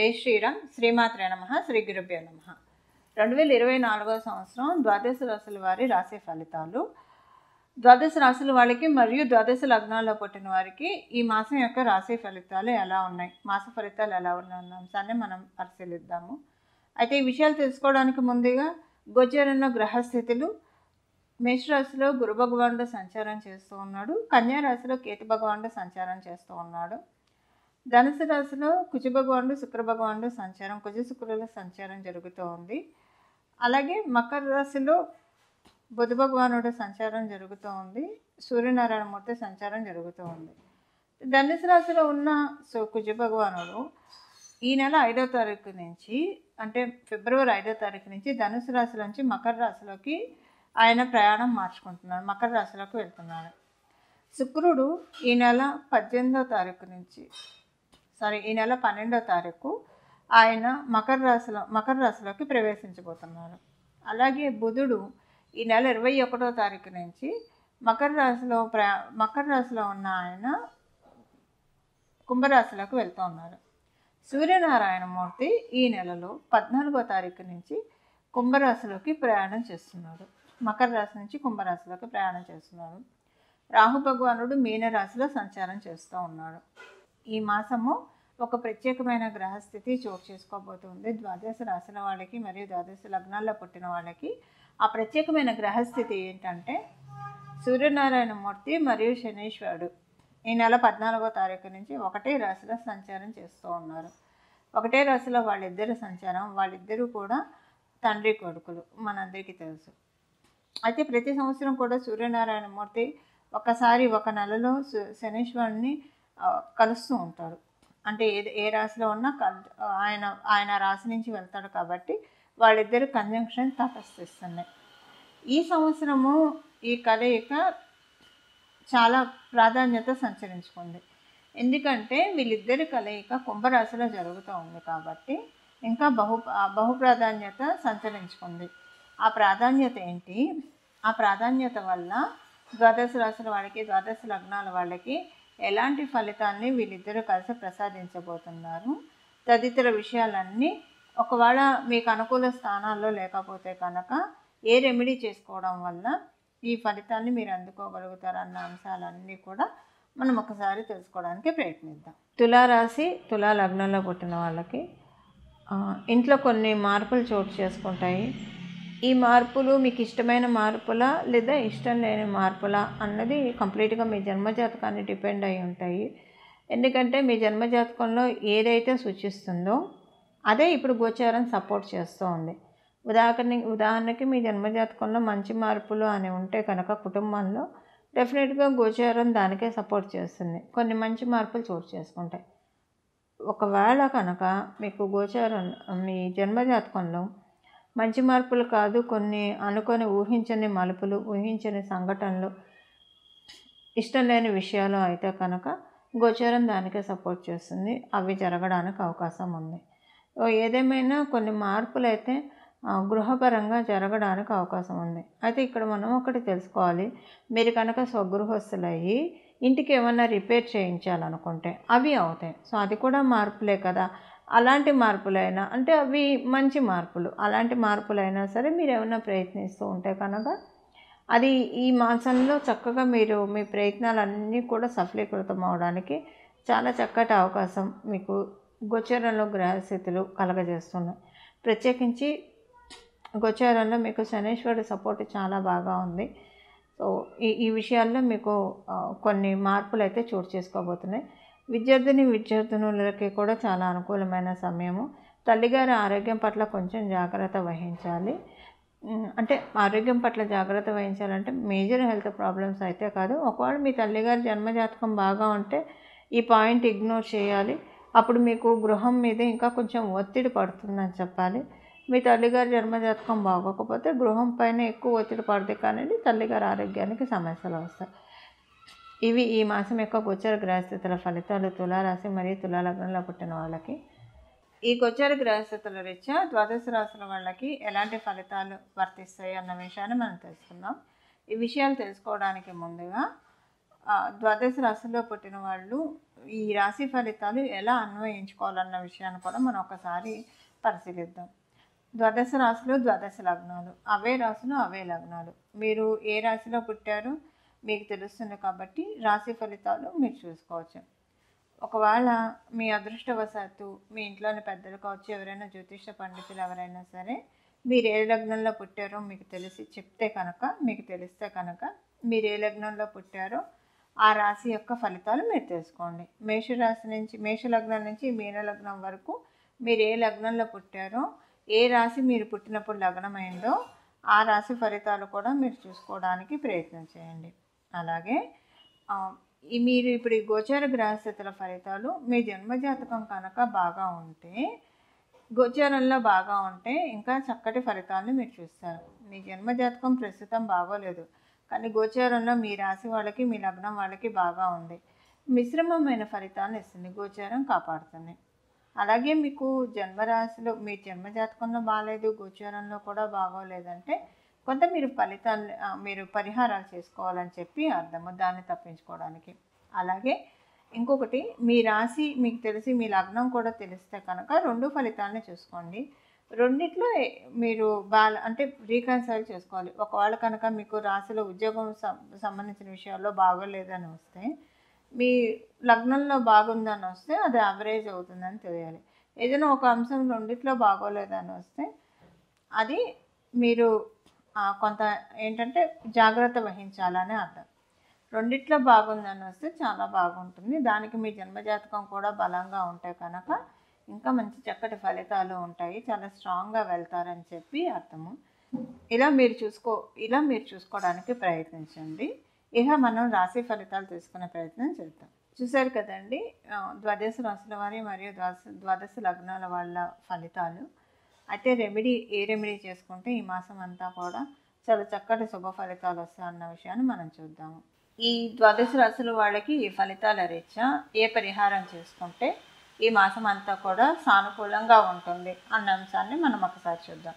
జై శ్రీరామ్. శ్రీమాత్రే నమః. శ్రీ గురుభ్యో నమః. 2024 సంవత్సరం ద్వాదశ రాశుల వారి రాశి ఫలితాలు. ద్వాదశ రాశుల వాళ్ళకి మరియు ద్వాదశ లగ్నాల్లో పుట్టిన వారికి ఈ మాసం యొక్క రాశి ఫలితాలు ఎలా ఉన్నాయి, మాస ఫలితాలు ఎలా ఉన్నాయి అన్న అంశాన్ని మనం పరిశీలిద్దాము. అయితే ఈ విషయాలు తెలుసుకోవడానికి ముందుగా గోచరంలో గ్రహస్థితులు. మేషరాశిలో గురు భగవానుడు సంచారం చేస్తూ ఉన్నాడు. కన్యా రాశిలో కేతు భగవానుడు సంచారం చేస్తూ ఉన్నాడు. ధనుసు రాశిలో కుజ భగవానుడు శుక్ర భగవానుడు సంచారం, కుజ శుక్రుల సంచారం జరుగుతూ ఉంది. అలాగే మకర రాశిలో బుధ భగవానుడు సంచారం జరుగుతూ ఉంది. సూర్యనారాయణ మూర్తి సంచారం జరుగుతూ ఉంది. ధనుసు రాశిలో ఉన్న కుజ భగవానుడు ఈ నెల 5వ తారీఖు నుంచి, అంటే ఫిబ్రవరి 5వ తారీఖు నుంచి ధనుసు రాశి నుంచి మకర రాశిలోకి ఆయన ప్రయాణం మార్చుకుంటున్నాడు, మకర రాశిలోకి వెళ్తున్నాడు. శుక్రుడు ఈ నెల 18వ తారీఖు నుంచి ఈ నెల 12వ తారీఖు ఆయన మకర రాశిలోకి ప్రవేశించబోతున్నారు. అలాగే బుధుడు ఈ నెల 21వ తారీఖు నుంచి మకర రాశిలో ఉన్న ఆయన కుంభరాశిలోకి వెళ్తూ ఉన్నారు. సూర్యనారాయణ మూర్తి ఈ నెలలో 14వ తారీఖు నుంచి కుంభరాశిలోకి ప్రయాణం చేస్తున్నారు, మకర రాశి నుంచి కుంభరాశిలోకి ప్రయాణం చేస్తున్నారు. రాహు భగవానుడు మీనరాశిలో సంచారం చేస్తూ ఉన్నాడు. ఈ మాసము ఒక ప్రత్యేకమైన గ్రహస్థితి చోటు చేసుకోబోతుంది ద్వాదశ రాశుల వాళ్ళకి మరియు ద్వాదశ లగ్నాల్లో పుట్టిన వాళ్ళకి. ఆ ప్రత్యేకమైన గ్రహస్థితి ఏంటంటే సూర్యనారాయణ మూర్తి మరియు శనీశ్వరుడు ఈ నెల 14వ తారీఖు నుంచి ఒకటే రాశిలో సంచారం చేస్తూ ఉన్నారు. ఒకటే రాశిలో వాళ్ళిద్దరు సంచారం, వాళ్ళిద్దరూ కూడా తండ్రి కొడుకులు, మనందరికీ తెలుసు. అయితే ప్రతి సంవత్సరం కూడా సూర్యనారాయణ మూర్తి ఒకసారి ఒక నెలలో శనీశ్వరుని కలుస్తూ ఉంటాడు. అంటే ఏ రాశిలో ఉన్నా ఆయన రాశి నుంచి వెళ్తాడు కాబట్టి వాళ్ళిద్దరు కంజంక్షన్ తటస్థిస్తున్నాయి. ఈ సంవత్సరము ఈ కలయిక చాలా ప్రాధాన్యత సంచరించుకుంది. ఎందుకంటే వీళ్ళిద్దరి కలయిక కుంభరాశిలో జరుగుతూ ఉంది కాబట్టి ఇంకా బహు ప్రాధాన్యత సంచరించుకుంది. ఆ ప్రాధాన్యత ఏంటి? ఆ ప్రాధాన్యత వల్ల ద్వాదశ రాశుల వాళ్ళకి, ద్వాదశ లగ్నాల వాళ్ళకి ఎలాంటి ఫలితాన్ని వీళ్ళిద్దరూ కలిసి ప్రసాదించబోతున్నారు తదితర విషయాలన్నీ, ఒకవేళ మీకు అనుకూల స్థానాల్లో లేకపోతే కనుక ఏ రెమెడీ చేసుకోవడం వల్ల ఈ ఫలితాన్ని మీరు అందుకోగలుగుతారు అన్న అంశాలన్నీ కూడా మనం ఒకసారి తెలుసుకోవడానికి ప్రయత్నిద్దాం. తులారాశి, తులా లగ్నంలో పుట్టిన వాళ్ళకి ఇంట్లో కొన్ని మార్పులు చోటు చేసుకుంటాయి. ఈ మార్పులు మీకు ఇష్టమైన మార్పులా లేదా ఇష్టం లేని మార్పులా అన్నది కంప్లీట్గా మీ జన్మజాతకాన్ని డిపెండ్ అయి ఉంటాయి. ఎందుకంటే మీ జన్మజాతకంలో ఏదైతే సూచిస్తుందో అదే ఇప్పుడు గోచారం సపోర్ట్ చేస్తూ ఉంది. ఉదాహరణకి మీ జన్మజాతకంలో మంచి మార్పులు అని ఉంటే కనుక కుటుంబంలో డెఫినెట్గా గోచారం దానికే సపోర్ట్ చేస్తుంది, కొన్ని మంచి మార్పులు చోటు చేసుకుంటాయి. ఒకవేళ కనుక మీకు గోచారం మీ జన్మజాతకంలో మంచి మార్పులు కాదు, కొన్ని అనుకొని ఊహించని మలుపులు, ఊహించని సంఘటనలు, ఇష్టం లేని విషయాలు అయితే కనుక గోచారం దానికే సపోర్ట్ చేస్తుంది, అవి జరగడానికి అవకాశం ఉంది. ఏదేమైనా కొన్ని మార్పులు అయితే గృహపరంగా జరగడానికి అవకాశం ఉంది. అయితే ఇక్కడ మనం ఒకటి తెలుసుకోవాలి, మీరు కనుక స్వగృహస్థులయ్యి ఇంటికి ఏమన్నా రిపేర్ చేయించాలనుకుంటే అవి అవుతాయి. సో అది కూడా మార్పులే కదా. అలాంటి మార్పులైనా, అంటే అవి మంచి మార్పులు, అలాంటి మార్పులైనా సరే మీరు ఏమైనా ప్రయత్నిస్తూ ఉంటే కనుక అది ఈ మాసంలో చక్కగా మీరు మీ ప్రయత్నాలన్నీ కూడా సఫలీకృతం అవడానికి చాలా చక్కటి అవకాశం మీకు గోచారంలో గ్రహస్థితులు కలగజేస్తున్నాయి. ప్రత్యేకించి గోచారంలో మీకు శనీశ్వరుడి సపోర్ట్ చాలా బాగా ఉంది. సో ఈ విషయాల్లో మీకు కొన్ని మార్పులు అయితే చోటు చేసుకోబోతున్నాయి. విద్యార్థినులకి కూడా చాలా అనుకూలమైన సమయము. తల్లిగారి ఆరోగ్యం పట్ల కొంచెం జాగ్రత్త వహించాలి. అంటే ఆరోగ్యం పట్ల జాగ్రత్త వహించాలంటే మేజర్ హెల్త్ ప్రాబ్లమ్స్ అయితే కాదు. ఒకవేళ మీ తల్లిగారి జన్మజాతకం బాగా ఉంటే ఈ పాయింట్ ఇగ్నోర్ చేయాలి. అప్పుడు మీకు గృహం మీద ఇంకా కొంచెం ఒత్తిడి పడుతుందని చెప్పాలి. మీ తల్లిగారి జన్మజాతకం బాగోకపోతే గృహం పైన ఎక్కువ ఒత్తిడి పడుతుంది, కానీ తల్లిగారి ఆరోగ్యానికి సమస్యలు వస్తాయి. ఇవి ఈ మాసం యొక్క గోచర గ్రహస్థితుల ఫలితాలు తులారాశి మరియు తులా లగ్నంలో పుట్టిన వాళ్ళకి. ఈ గోచర గ్రహస్థితుల రీత్యా ద్వాదశ రాశుల వాళ్ళకి ఎలాంటి ఫలితాలు వర్తిస్తాయి అన్న విషయాన్ని మనం తెలుసుకుందాం. ఈ విషయాలు తెలుసుకోవడానికి ముందుగా ద్వాదశ రాశిలో పుట్టిన వాళ్ళు ఈ రాశి ఫలితాలు ఎలా అన్వయించుకోవాలన్న విషయాన్ని కూడా మనం ఒకసారి పరిశీలిద్దాం. ద్వాదశ రాశిలో ద్వాదశ లగ్నాలు, అవే రాశులు అవే లగ్నాలు. మీరు ఏ రాశిలో పుట్టారో మీకు తెలుస్తుంది కాబట్టి రాశి ఫలితాలు మీరు చూసుకోవచ్చు. ఒకవేళ మీ అదృష్టవశాత్తు మీ ఇంట్లోని పెద్దలు కావచ్చు, ఎవరైనా జ్యోతిష పండితులు ఎవరైనా సరే మీరు ఏ లగ్నంలో పుట్టారో మీకు తెలిస్తే కనుక మీరు ఏ లగ్నంలో పుట్టారో ఆ రాశి యొక్క ఫలితాలు మీరు తెలుసుకోండి. మేష లగ్నం నుంచి మీన లగ్నం వరకు మీరు ఏ లగ్నంలో పుట్టారో, ఏ రాశి మీరు పుట్టినప్పుడు లగ్నమైందో ఆ రాశి ఫలితాలు కూడా మీరు చూసుకోవడానికి ప్రయత్నం చేయండి. అలాగే మీరు ఇప్పుడు ఈ గోచార గ్రహస్థితుల ఫలితాలు మీ జన్మజాతకం కనుక బాగా ఉంటే, గోచారంలో బాగా ఉంటే ఇంకా చక్కటి ఫలితాలను మీరు చూస్తారు. మీ జన్మజాతకం ప్రస్తుతం బాగోలేదు, కానీ గోచారంలో మీ రాశి వాళ్ళకి మీ లగ్నం వాళ్ళకి బాగా ఉంది, మిశ్రమమైన ఫలితాలను ఇస్తుంది, గోచారం కాపాడుతుంది. అలాగే మీకు జన్మరాశిలో మీ జన్మజాతకంలో బాగాలేదు, గోచారంలో కూడా బాగోలేదంటే కొంత మీరు పరిహారాలు చేసుకోవాలని చెప్పి అర్థము, దాన్ని తప్పించుకోవడానికి. అలాగే ఇంకొకటి, మీ రాశి మీకు తెలిసి మీ లగ్నం కూడా తెలిస్తే కనుక 2 ఫలితాలని చూసుకోండి. రెండిట్లో మీరు రీకన్సైల్ చేసుకోవాలి. ఒకవేళ కనుక మీకు రాశిలో ఉద్యోగం సంబంధించిన విషయాల్లో బాగోలేదని వస్తే, మీ లగ్నంలో బాగుందని వస్తే అది యావరేజ్ అవుతుందని తెలియాలి. ఏదైనా ఒక అంశం రెండిట్లో బాగోలేదని వస్తే అది మీరు కొంత జాగ్రత్త వహించాలని అర్థం. రెండిట్లో బాగుందని వస్తే చాలా బాగుంటుంది. దానికి మీ జన్మజాతకం కూడా బలంగా ఉంటే కనుక ఇంకా మంచి చక్కటి ఫలితాలు ఉంటాయి, చాలా స్ట్రాంగ్గా వెళ్తారని చెప్పి అర్థము. ఇలా మీరు చూసుకోవడానికి ప్రయత్నించండి. ఇక మనం రాశి ఫలితాలు తీసుకునే ప్రయత్నం చేద్దాం. చూశారు కదండి, ద్వాదశ రాశుల వారి మరియు ద్వాదశ లగ్నాల వాళ్ళ ఫలితాలు. అయితే ఏ రెమెడీ చేసుకుంటే ఈ మాసం అంతా కూడా చాలా చక్కటి శుభ ఫలితాలు వస్తాయన్న విషయాన్ని మనం చూద్దాము. ఈ ద్వాదశ రాశుల వాళ్ళకి ఈ ఫలితాల రీత్యా ఏ పరిహారం చేసుకుంటే ఈ మాసం అంతా కూడా సానుకూలంగా ఉంటుంది అన్న అంశాన్ని మనం ఒకసారి చూద్దాం.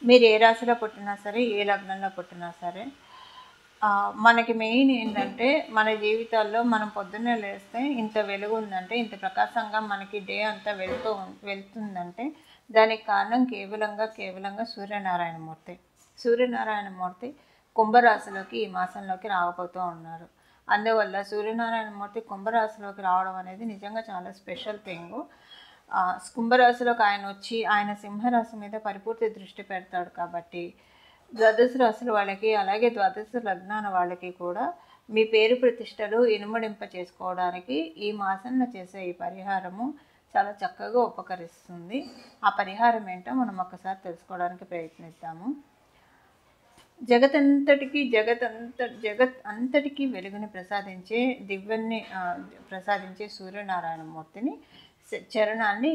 మీరు ఏ రాశిలో పుట్టినా సరే, ఏ లగ్నంలో పుట్టినా సరే, మనకి మెయిన్ ఏంటంటే మన జీవితాల్లో మనం పొద్దున్నే లేస్తే ఇంత వెలుగు ఉందంటే, ఇంత ప్రకాశంగా మనకి డే అంతా వెళ్తుందంటే దానికి కారణం కేవలంగా సూర్యనారాయణమూర్తి కుంభరాశిలోకి ఈ మాసంలోకి రాకపోతూ ఉన్నారు. అందువల్ల సూర్యనారాయణమూర్తి కుంభరాశిలోకి రావడం అనేది నిజంగా చాలా స్పెషల్ థింగ్. కుంభరాశిలోకి ఆయన వచ్చి ఆయన సింహరాశి మీద పరిపూర్తి దృష్టి పెడతాడు కాబట్టి ద్వాదశ రాశుల వాళ్ళకి, అలాగే ద్వాదశ లగ్నాల వాళ్ళకి కూడా మీ పేరు ప్రతిష్టలు ఇనుమడింప చేసుకోవడానికి ఈ మాసంలో చేసే ఈ పరిహారము చాలా చక్కగా ఉపకరిస్తుంది. ఆ పరిహారం ఏంటో మనం ఒకసారి తెలుసుకోవడానికి ప్రయత్నిద్దాము. జగత్ అంతటికీ వెలుగుని ప్రసాదించే దివ్యాన్ని ప్రసాదించే సూర్యనారాయణమూర్తిని చరణాన్ని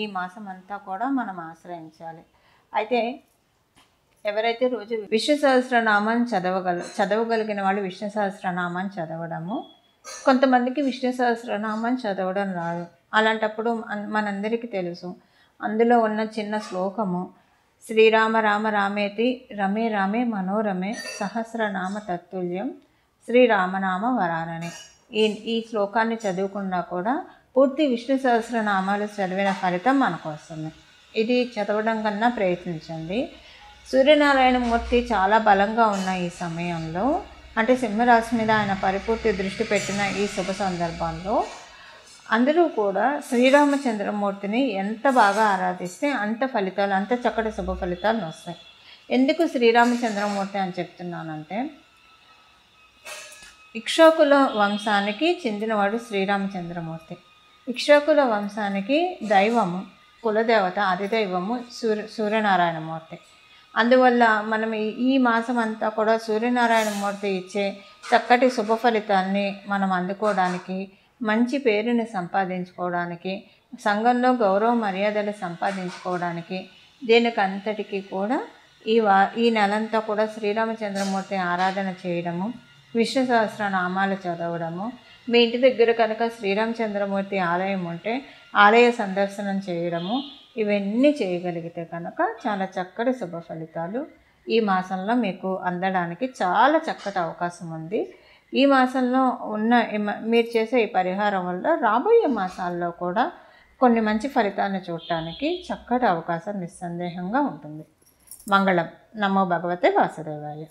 ఈ మాసం అంతా కూడా మనం ఆశ్రయించాలి. అయితే ఎవరైతే రోజు విష్ణు సహస్రనామాన్ని చదవగలిగిన వాళ్ళు విష్ణు సహస్రనామాన్ని చదవడము, కొంతమందికి విష్ణు సహస్రనామాన్ని చదవడం రాదు. అలాంటప్పుడు మనందరికీ తెలుసు, అందులో ఉన్న చిన్న శ్లోకము శ్రీరామ రామ రామేతి రమే రామే మనోరమే సహస్రనామ తత్తుల్యం శ్రీరామనామ వరానని. ఈ శ్లోకాన్ని చదువుకున్నా కూడా పూర్తి విష్ణు సహస్రనామాలు చదివిన ఫలితం మనకు వస్తుంది. ఇది చదవడం కన్నా ప్రయత్నించండి. సూర్యనారాయణమూర్తి చాలా బలంగా ఉన్న ఈ సమయంలో, అంటే సింహరాశి మీద ఆయన పరిపూర్తి దృష్టి పెట్టిన ఈ శుభ సందర్భంలో అందరూ కూడా శ్రీరామచంద్రమూర్తిని ఎంత బాగా ఆరాధిస్తే అంత చక్కటి శుభ ఫలితాలు వస్తాయి. ఎందుకు శ్రీరామచంద్రమూర్తి అని చెప్తున్నానంటే, ఇక్ష్వాకుల వంశానికి చెందినవాడు శ్రీరామచంద్రమూర్తి. ఇక్ష్వాకుల వంశానికి దైవము, కులదేవత, అధిదైవము సూర్యనారాయణమూర్తి. అందువల్ల మనం ఈ మాసం అంతా కూడా సూర్యనారాయణమూర్తి ఇచ్చే చక్కటి శుభ ఫలితాన్ని మనం అందుకోవడానికి, మంచి పేరుని సంపాదించుకోవడానికి, సంఘంలో గౌరవ మర్యాదలు సంపాదించుకోవడానికి, దేనికంతటికీ కూడా ఈ నెలంతా కూడా శ్రీరామచంద్రమూర్తి ఆరాధన చేయడము, విష్ణు సహస్రనామాలు చదవడము, మీ ఇంటి దగ్గర కనుక శ్రీరామచంద్రమూర్తి ఆలయం ఉంటే ఆలయ సందర్శనం చేయడము, ఇవన్నీ చేయగలిగితే కనుక చాలా చక్కటి శుభ ఫలితాలు ఈ మాసంలో మీకు అందడానికి చాలా చక్కటి అవకాశం ఉంది. ఈ మాసంలో ఉన్న మీరు చేసే ఈ పరిహారం వల్ల రాబోయే మాసాల్లో కూడా కొన్ని మంచి ఫలితాలను చూడటానికి చక్కటి అవకాశం నిస్సందేహంగా ఉంటుంది. మంగళం. నమో భగవతే వాసుదేవాయ.